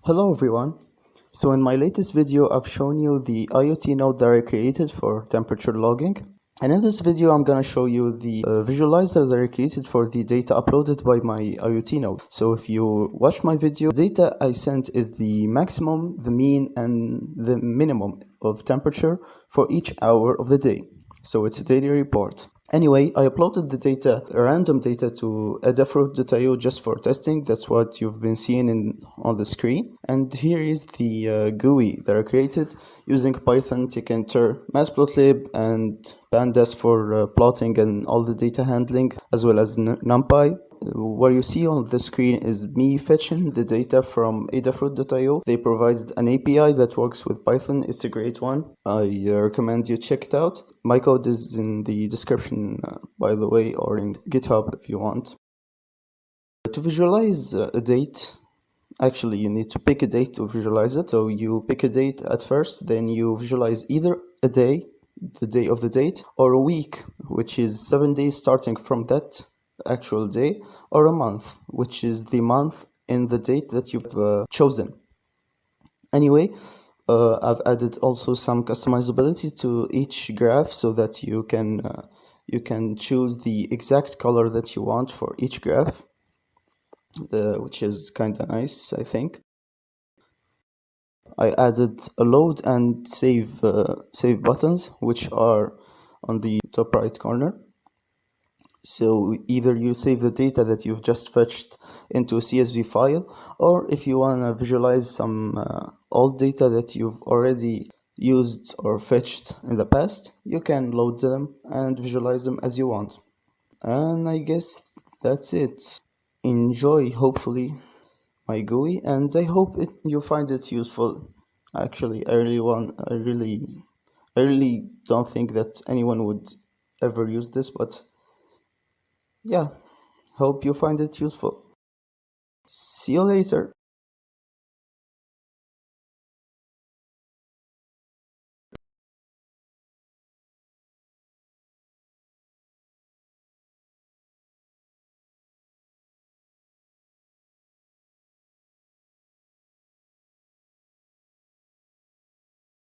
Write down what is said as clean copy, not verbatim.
Hello everyone. So in my latest video I've shown you the IoT node that I created for temperature logging, and in this video I'm gonna show you the visualizer that I created for the data uploaded by my IoT node. So if you watch my video, the data I sent is the maximum, the mean, and the minimum of temperature for each hour of the day. So it's a daily report. Anyway, I uploaded the data, random data, to adafruit.io just for testing. That's what you've been seeing on the screen. And here is the GUI that I created using Python, tkinter, matplotlib, and pandas for plotting and all the data handling, as well as numpy. What you see on the screen is me fetching the data from adafruit.io. They provided an API that works with Python. It's a great one. I recommend you check it out. My code is in the description, by the way, or in GitHub if you want. To visualize a date, actually you need to pick a date to visualize it. So you pick a date at first, then you visualize either a day, the day of the date, or a week, which is 7 days starting from that actual day, or a month, which is the month in the date that you've chosen. Anyway, I've added also some customizability to each graph so that you can choose the exact color that you want for each graph, which is kind of nice, I think. I added a load and save buttons, which are on the top right corner. So either you save the data that you've just fetched into a CSV file, or if you want to visualize some old data that you've already used or fetched in the past, you can load them and visualize them as you want. And I guess that's it. Enjoy, hopefully, my GUI, and I hope you find it useful. Actually, I really don't think that anyone would ever use this, but yeah, hope you find it useful. See you later.